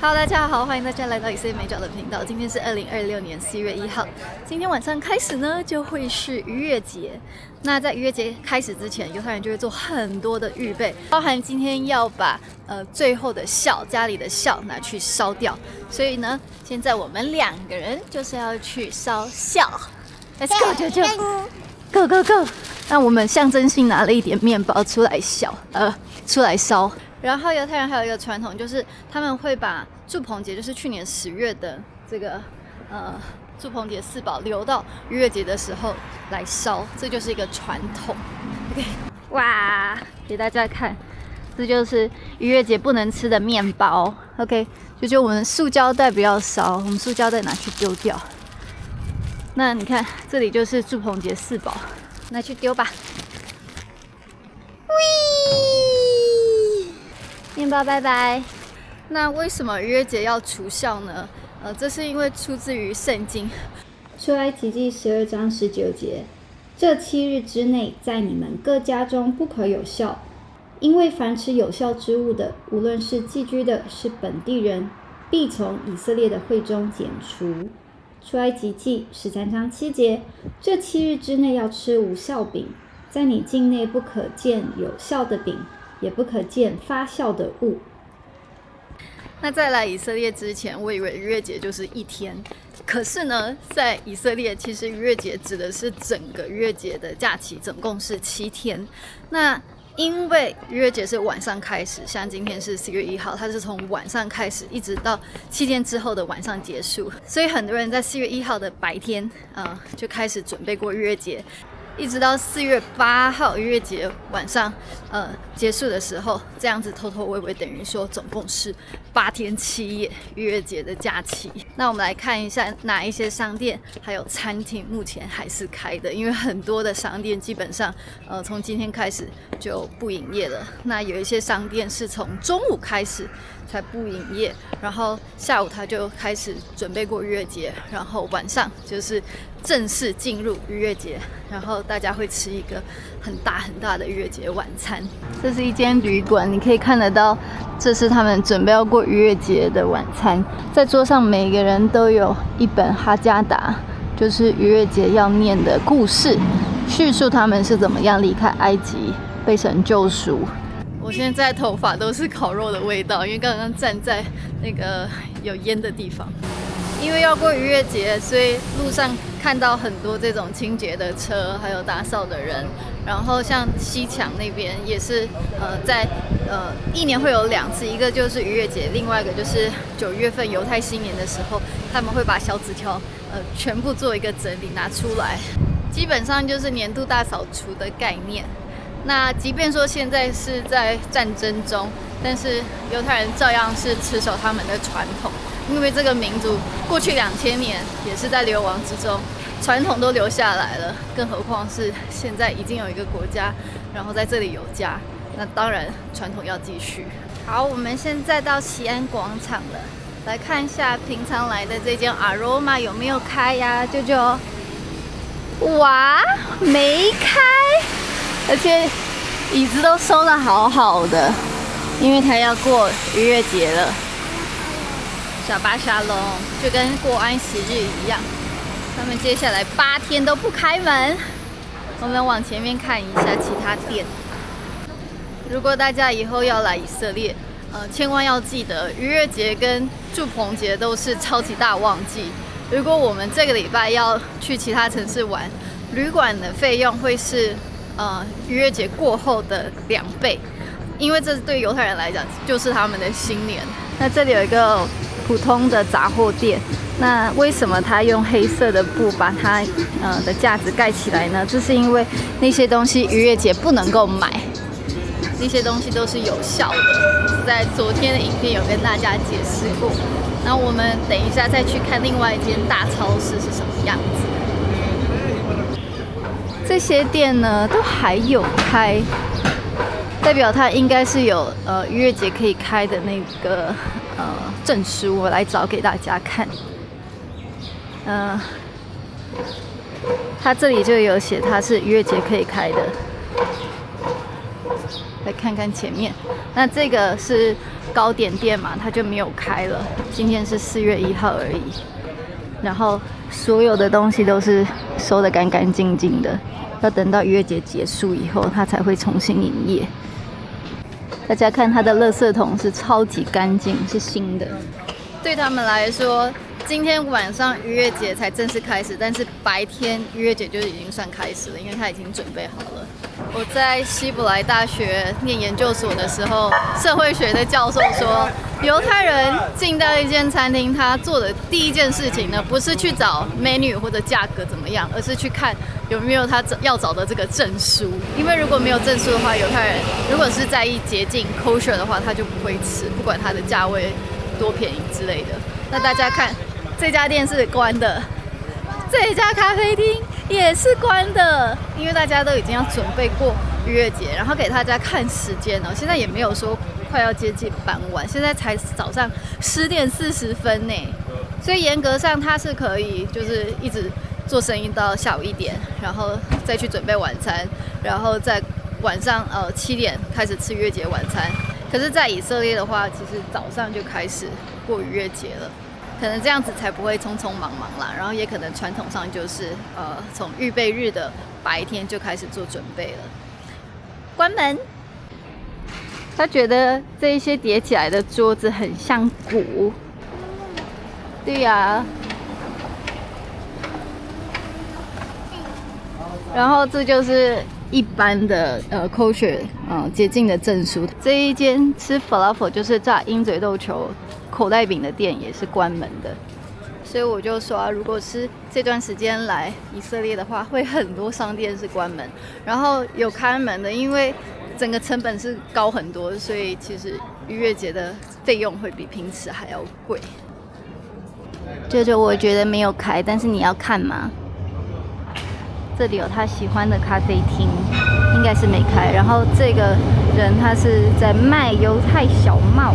Hello， 大家好，歡迎大家來到以色列美角的頻道。今天是2026年4月1號，今天晚上開始呢，就會是逾越節。那在逾越節開始之前，猶太人就會做很多的預備，包含今天要把最後的酵，家裡的酵拿去燒掉。所以呢，現在我們2個人就是要去燒酵。Let's go， 就 go go go。那我們象徵性拿了一點麵包出來出來燒。然後猶太人還有一個傳統，就是他們會把住棚節，就是去年10月的這個住棚節4寶留到逾越節的時候來燒，這就是一個傳統。OK， 哇，給大家看，這就是逾越節不能吃的麵包。OK， 就我們塑膠袋不要燒，我們塑膠袋拿去丟掉。那你看，這裡就是住棚節4寶，拿去丟吧。麵包拜拜。那為什麼逾越節要除酵呢？這是因為出自於聖經出埃及記12章19節，這7日之內，在你們各家中不可有酵，因為凡吃有酵之物的，無論是寄居的，是本地人，必從以色列的會中剪除。出埃及記13章7節，這7日之內要吃無酵餅，在你境內不可見有酵的餅，也不可見發酵的物。那在來以色列之前，我以為逾越節就是1天，可是呢，在以色列其實逾越節指的是整個逾越節的假期，總共是7天。那因為逾越節是晚上開始，像今天是4月1號，它是從晚上開始，一直到7天之後的晚上結束，所以很多人在4月1號的白天就開始準備過逾越節。一直到4月8號逾越節晚上結束的時候，這樣子頭頭尾尾等於說總共是8天7夜逾越節的假期。那我們來看一下哪一些商店還有餐廳目前還是開的，因為很多的商店基本上從今天開始就不營業了。那有一些商店是從中午開始才不營業，然後下午他就開始準備過逾越節，然後晚上就是正式進入逾越節，然後大家會吃一個很大很大的逾越節晚餐。這是一間旅館，你可以看得到，這是他們準備要過逾越節的晚餐。在桌上每個人都有一本哈加達，就是逾越節要念的故事，敘述他們是怎麼樣離開埃及，被神救贖。我現在頭髮都是烤肉的味道，因為剛剛站在那個有煙的地方。因為要過逾越節，所以路上看到很多這種清潔的車，還有打掃的人。然後像西牆那邊也是，在1年會有2次，一個就是逾越節，另外一個就是9月份猶太新年的時候，他們會把小紙條全部做一個整理拿出來，基本上就是年度大掃除的概念。那即便說現在是在戰爭中，但是猶太人照樣是持守他們的傳統，因為這個民族過去2000年也是在流亡之中，傳統都留下來了，更何況是現在已經有一個國家，然後在這裡有家，那當然傳統要繼續。好，我們現在到西安廣場了，來看一下平常來的這間 Aroma 有沒有開呀？舅舅，哇，沒開。而且椅子都收得好好的，因為他要過逾越節了。沙巴沙龍就跟過安息日一樣，他們接下來8天都不開門。我們往前面看一下其他店。如果大家以後要來以色列，千萬要記得逾越節跟住棚節都是超級大旺季。如果我們這個禮拜要去其他城市玩，旅館的費用會是逾越節過後的2倍，因為這對猶太人來講就是他們的新年。那這裡有一個普通的雜貨店，那為什麼他用黑色的布把它的架子蓋起來呢？這是因為那些東西逾越節不能夠買，那些東西都是有效的。在昨天的影片有跟大家解釋過。那我們等一下再去看另外一間大超市是什麼樣子。這些店呢都還有開，代表它應該是有逾越節可以開的那個證書，我來找給大家看。它這裡就有寫它是逾越節可以開的。来看看前面，那這個是糕點店嘛，它就沒有開了。今天是4月1號而已，然後所有的東西都是收得乾乾淨淨的，要等到逾越節結束以後，它才會重新營業。大家看它的垃圾桶是超級乾淨，是新的。對他們來說，今天晚上逾越節才正式開始，但是白天逾越節就已經算開始了，因為它已經準備好了。我在希伯來大學念研究所的時候，社會學的教授說，猶太人進到一間餐廳，他做的第一件事情呢，不是去找 menu 或者價格怎麼樣，而是去看有沒有他要找的這個證書。因為如果沒有證書的話，猶太人如果是在意潔淨 kosher 的話，他就不會吃，不管它的價位多便宜之類的。那大家看，這家店是關的，這家咖啡廳也是關的，因為大家都已經要準備過逾越節，然後給大家看時間了。現在也沒有說快要接近傍晚，現在才早上10點40分呢，所以嚴格上它是可以就是一直做生意到下午1點，然後再去準備晚餐，然後在晚上7點開始吃逾越節晚餐。可是，在以色列的話，其實早上就開始過逾越節了。可能這樣子才不會匆匆忙忙啦，然後也可能傳統上就是從預備日的白天就開始做準備了。關門。他覺得這一些疊起來的桌子很像鼓。對呀。然後這就是一般的kosher 潔淨的證書。這一間吃 falafel 就是炸鷹嘴豆球口袋餅的店也是關門的，所以我就說如果是這段時間來以色列的話，會很多商店是關門，然後有開門的，因為整個成本是高很多，所以其實逾越節的費用會比平時還要貴。這就我覺得沒有開，但是你要看嗎？這裡有他喜歡的咖啡廳，應該是沒開。然後這個人他是在賣猶太小帽。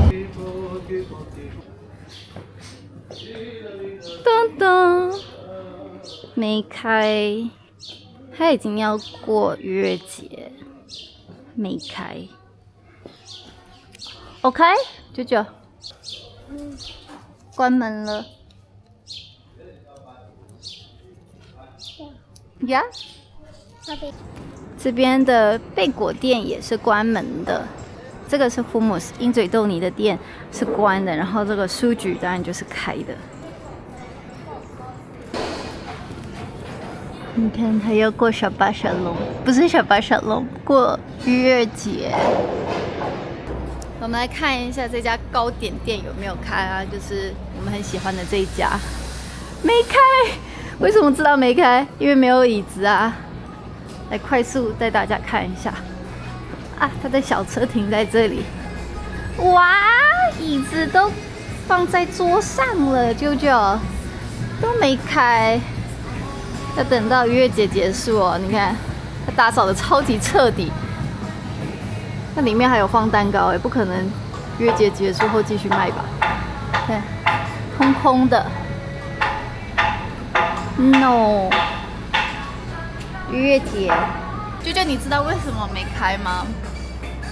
噔噔，沒開，他已經要過逾越節，沒開。OK， 舅舅，關門了。呀，這邊的貝果店也是關門的。這個是 hummus 鷹嘴豆泥的店是關的，然後這個書局當然就是開的。你看，還要過Shabbat Shalom，不是Shabbat Shalom，過逾越節。我們來看一下這家糕點店有沒有開啊？就是我們很喜歡的這一家，沒開。為什麼知道沒開？因為沒有椅子啊。來快速帶大家看一下啊，他的小車停在這裡。哇，椅子都放在桌上了，舅舅都沒開。要等到逾越節結束哦，你看他打掃的超級徹底。那裡面還有放蛋糕哎，不可能逾越節結束後繼續賣吧？看，空空的。No， 逾越節，舅舅你知道為什麼沒開嗎？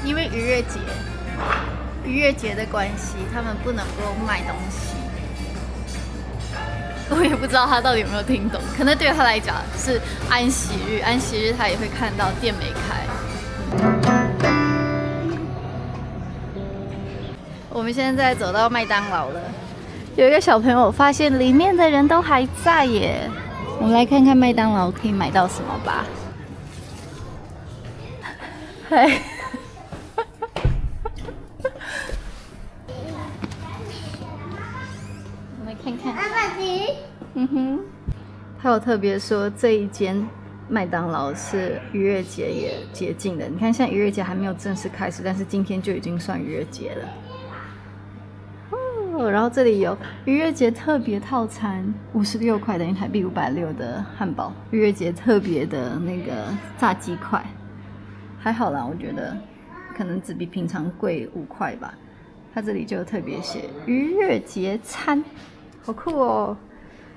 因為逾越節的關係，他們不能夠賣東西。我也不知道他到底有沒有聽懂，可能對他來講是安息日，安息日他也會看到店沒開。我們現在走到麥當勞了。有一個小朋友發現裡面的人都還在耶，我們來看看麥當勞可以買到什麼吧。嗨，我们来看看。他有特別說這一間麥當勞是逾越節也潔淨的。你看，現在逾越節還沒有正式開始，但是今天就已經算逾越節了。然後這裡有逾越節特別套餐，56塊等於台幣560的漢堡，逾越節特別的那個炸雞塊，還好啦，我覺得可能只比平常貴5塊吧。它這裡就特別寫逾越節餐，好酷哦！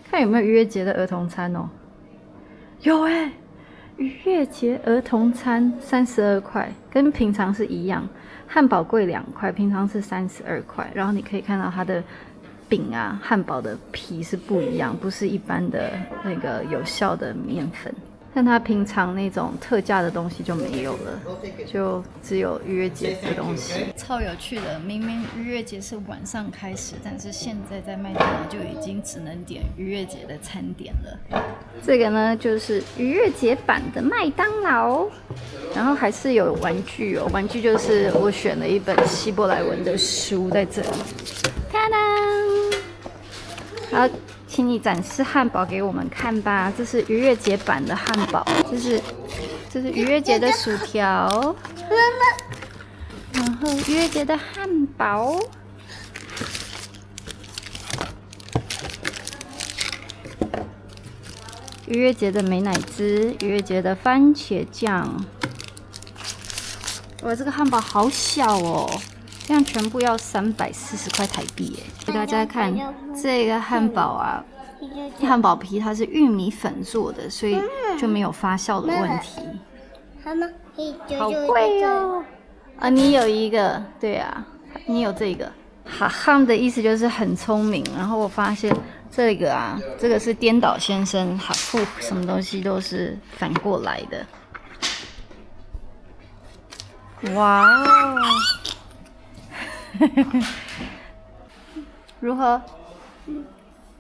看有沒有逾越節的兒童餐哦。有哎，逾越節兒童餐32塊，跟平常是一樣。漢堡貴2塊，平常是32塊。然後你可以看到它的餅啊，漢堡的皮是不一樣，不是一般的那個有效的麵粉。但它平常那種特價的東西就沒有了，就只有逾越節的東西。超有趣的，明明逾越節是晚上開始，但是現在在麥當勞就已經只能點逾越節的餐點了。這個呢就是逾越節版的麥當勞，然後還是有玩具哦，玩具就是我選了一本希伯來文的書在這裡。ta da！ 好，請你展示漢堡給我們看吧。這是逾越節版的漢堡，這是逾越節的薯條，然後逾越節的漢堡，逾越節的美乃滋，逾越節的番茄醬。哇，這個漢堡好小哦，這樣全部要340塊台幣耶！給大家看這個漢堡啊。漢堡皮它是玉米粉做的，所以就沒有發酵的問題。好貴哦！啊，你有一個，對啊，你有這個。哈漢的意思就是很聰明。然後我發現這個啊，這個是顛倒先生，哈富什麼東西都是反過來的。哇哦！如何？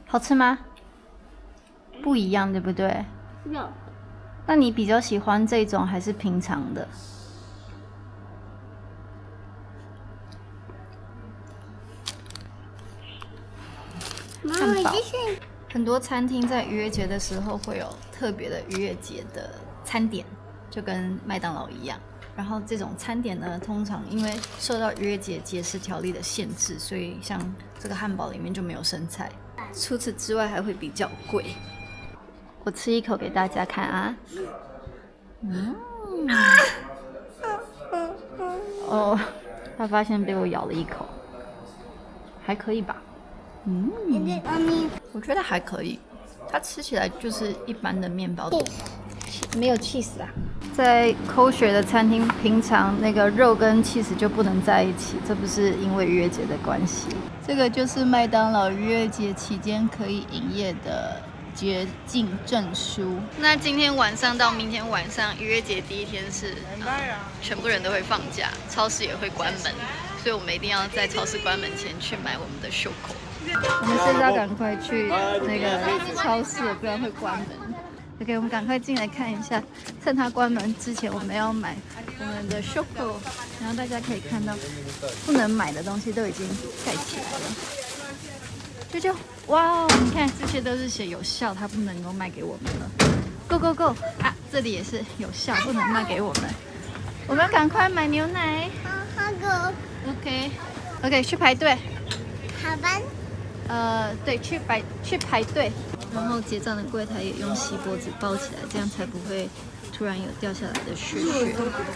好吃嗎？不一樣，對不對？有。那你比較喜歡這種還是平常的？漢堡。很多餐廳在逾越節的時候會有特別的逾越節的餐點，就跟麥當勞一樣。然後這種餐點呢，通常因為受到逾越節節食條例的限制，所以像這個漢堡裡面就沒有生菜。除此之外還會比較貴。我吃一口給大家看啊。哦，他發現被我咬了一口，還可以吧？我覺得還可以。它吃起來就是一般的麵包，沒有 cheese 啊。在kosher的餐廳，平常那個肉跟 cheese 就不能在一起，這不是因為逾越節的關係。這個就是麥當勞逾越節期間可以營業的潔淨證書。那今天晚上到明天晚上，逾越節第一天是全部人都會放假，超市也會關門，所以我們一定要在超市關门前去買我們的show口。我們現在要趕快去那個超市，不然會關門。OK， 我們趕快進來看一下，趁它關門之前，我們要買我們的show口。然後大家可以看到，不能買的東西都已經蓋起來了。就哇哦，你看這些都是寫有效，它不能夠賣給我們了。Go go go！ 啊，這裡也是有效，不能賣給我們。我們趕快買牛奶。好go。OK， 去排隊。好吧。對，去排隊。然後結賬的櫃檯也用錫箔紙包起來，這樣才不會突然有掉下來的屑屑。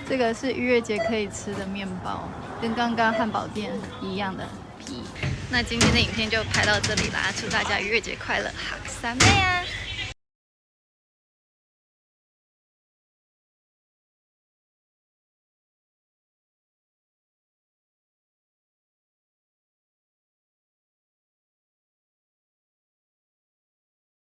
這個是逾越節可以吃的麵包，跟剛剛漢堡店一樣的皮。那今天的影片就拍到這裡啦，祝大家逾越節快樂，哈克薩梅亞。